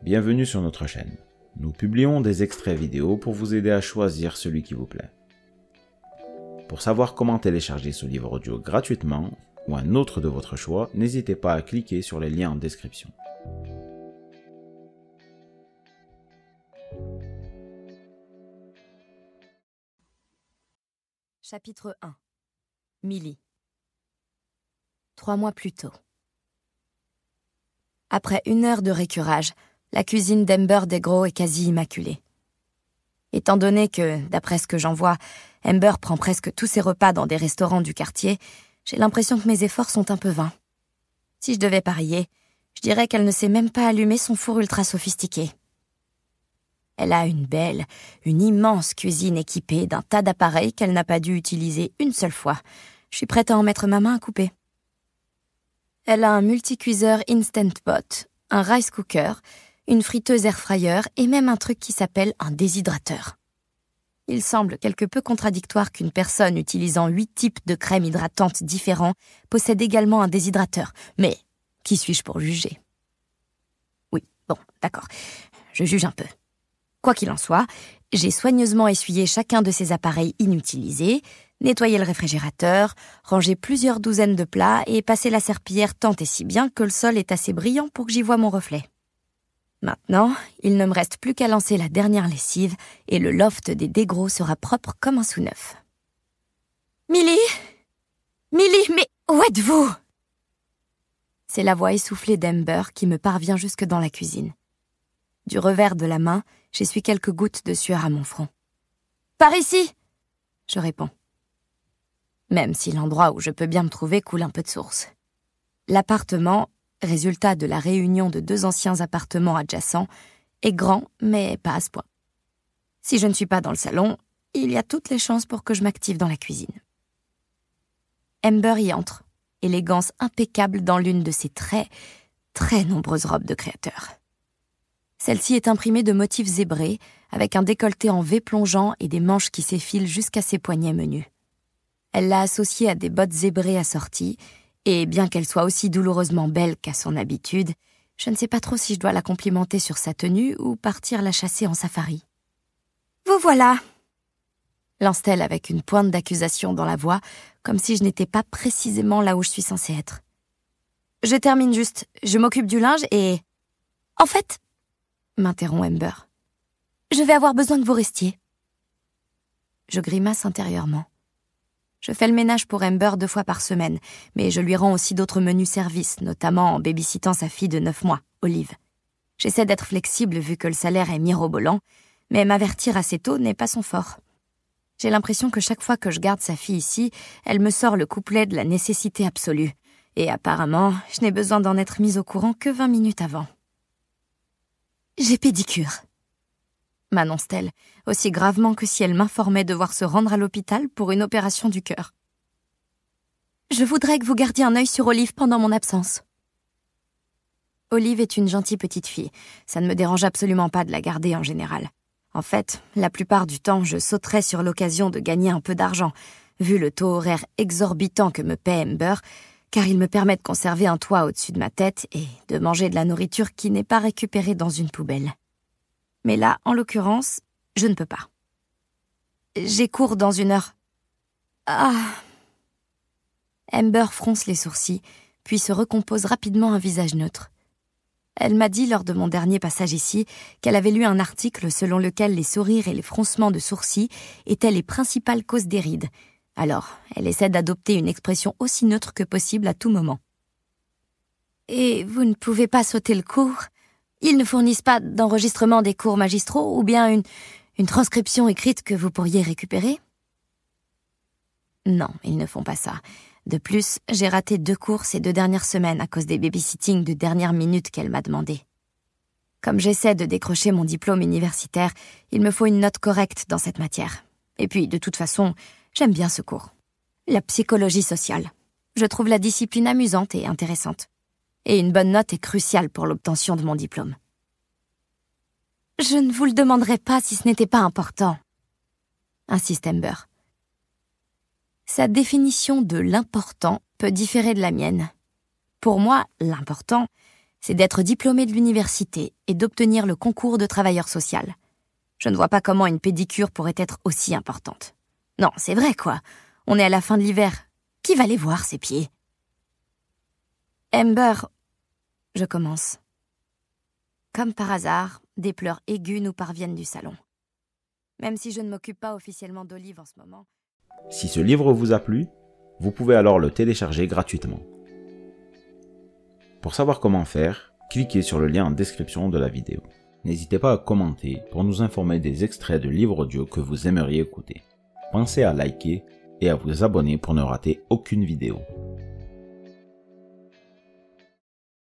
bienvenue sur notre chaîne. Nous publions des extraits vidéo pour vous aider à choisir celui qui vous plaît. Pour savoir comment télécharger ce livre audio gratuitement, ou un autre de votre choix, n'hésitez pas à cliquer sur les liens en description. Chapitre 1. Millie. 3 mois plus tôt. Après 1 heure de récurage, la cuisine d'Amber Desgros est quasi immaculée. Étant donné que, d'après ce que j'en vois, Amber prend presque tous ses repas dans des restaurants du quartier, j'ai l'impression que mes efforts sont un peu vains. Si je devais parier, je dirais qu'elle ne sait même pas allumer son four ultra sophistiqué. Elle a une immense cuisine équipée d'un tas d'appareils qu'elle n'a pas dû utiliser une seule fois. Je suis prête à en mettre ma main à couper. Elle a un multicuiseur Instant Pot, un rice cooker, une friteuse air fryer et même un truc qui s'appelle un déshydrateur. Il semble quelque peu contradictoire qu'une personne utilisant 8 types de crèmes hydratantes différents possède également un déshydrateur. Mais qui suis-je pour juger? Oui, bon, d'accord, je juge un peu. Quoi qu'il en soit, j'ai soigneusement essuyé chacun de ces appareils inutilisés, nettoyé le réfrigérateur, rangé plusieurs douzaines de plats et passé la serpillière tant et si bien que le sol est assez brillant pour que j'y voie mon reflet. Maintenant, il ne me reste plus qu'à lancer la dernière lessive et le loft des Desgros sera propre comme un sous-neuf. « Millie, mais où êtes-vous » C'est la voix essoufflée d'Amber qui me parvient jusque dans la cuisine. Du revers de la main, j'essuie quelques gouttes de sueur à mon front. « Par ici !» je réponds. Même si l'endroit où je peux bien me trouver coule un peu de source. L'appartement, résultat de la réunion de 2 anciens appartements adjacents, est grand, mais pas à ce point. Si je ne suis pas dans le salon, il y a toutes les chances pour que je m'active dans la cuisine. Amber y entre, élégance impeccable dans l'une de ses très nombreuses robes de créateur. Celle-ci est imprimée de motifs zébrés, avec un décolleté en V plongeant et des manches qui s'effilent jusqu'à ses poignets menus. Elle l'a associée à des bottes zébrées assorties, et bien qu'elle soit aussi douloureusement belle qu'à son habitude, je ne sais pas trop si je dois la complimenter sur sa tenue ou partir la chasser en safari. « Vous voilà !» lance-t-elle avec une pointe d'accusation dans la voix, comme si je n'étais pas précisément là où je suis censée être. « Je termine juste, je m'occupe du linge et... »« En fait, » m'interrompt Amber, « je vais avoir besoin que vous restiez. » Je grimace intérieurement. Je fais le ménage pour Amber 2 fois par semaine, mais je lui rends aussi d'autres menus services, notamment en babysittant sa fille de 9 mois, Olive. J'essaie d'être flexible vu que le salaire est mirobolant, mais m'avertir assez tôt n'est pas son fort. J'ai l'impression que chaque fois que je garde sa fille ici, elle me sort le couplet de la nécessité absolue. Et apparemment, je n'ai besoin d'en être mise au courant que 20 minutes avant. « J'ai pédicure », m'annonce-t-elle, aussi gravement que si elle m'informait devoir se rendre à l'hôpital pour une opération du cœur. « Je voudrais que vous gardiez un œil sur Olive pendant mon absence. » Olive est une gentille petite fille. Ça ne me dérange absolument pas de la garder en général. En fait, la plupart du temps, je sauterais sur l'occasion de gagner un peu d'argent, vu le taux horaire exorbitant que me paie Amber, car il me permet de conserver un toit au-dessus de ma tête et de manger de la nourriture qui n'est pas récupérée dans une poubelle. Mais là, en l'occurrence, je ne peux pas. J'ai cours dans 1 heure. Ah. Amber fronce les sourcils, puis se recompose rapidement un visage neutre. Elle m'a dit lors de mon dernier passage ici qu'elle avait lu un article selon lequel les sourires et les froncements de sourcils étaient les principales causes des rides. Alors, elle essaie d'adopter une expression aussi neutre que possible à tout moment. « Et vous ne pouvez pas sauter le cours ? Ils ne fournissent pas d'enregistrement des cours magistraux ou bien une transcription écrite que vous pourriez récupérer ? » Non, ils ne font pas ça. De plus, j'ai raté 2 cours ces 2 dernières semaines à cause des babysittings de dernière minute qu'elle m'a demandé. Comme j'essaie de décrocher mon diplôme universitaire, il me faut une note correcte dans cette matière. Et puis, de toute façon, j'aime bien ce cours. La psychologie sociale. Je trouve la discipline amusante et intéressante. Et une bonne note est cruciale pour l'obtention de mon diplôme. Je ne vous le demanderais pas si ce n'était pas important, insiste Amber. Sa définition de l'important peut différer de la mienne. Pour moi, l'important, c'est d'être diplômée de l'université et d'obtenir le concours de travailleur social. Je ne vois pas comment une pédicure pourrait être aussi importante. Non, c'est vrai, quoi. On est à la fin de l'hiver. Qui va les voir, ces pieds? Amber... Je commence. Comme par hasard, des pleurs aigus nous parviennent du salon. Même si je ne m'occupe pas officiellement d'Olive en ce moment... Si ce livre vous a plu, vous pouvez alors le télécharger gratuitement. Pour savoir comment faire, cliquez sur le lien en description de la vidéo. N'hésitez pas à commenter pour nous informer des extraits de livres audio que vous aimeriez écouter. Pensez à liker et à vous abonner pour ne rater aucune vidéo.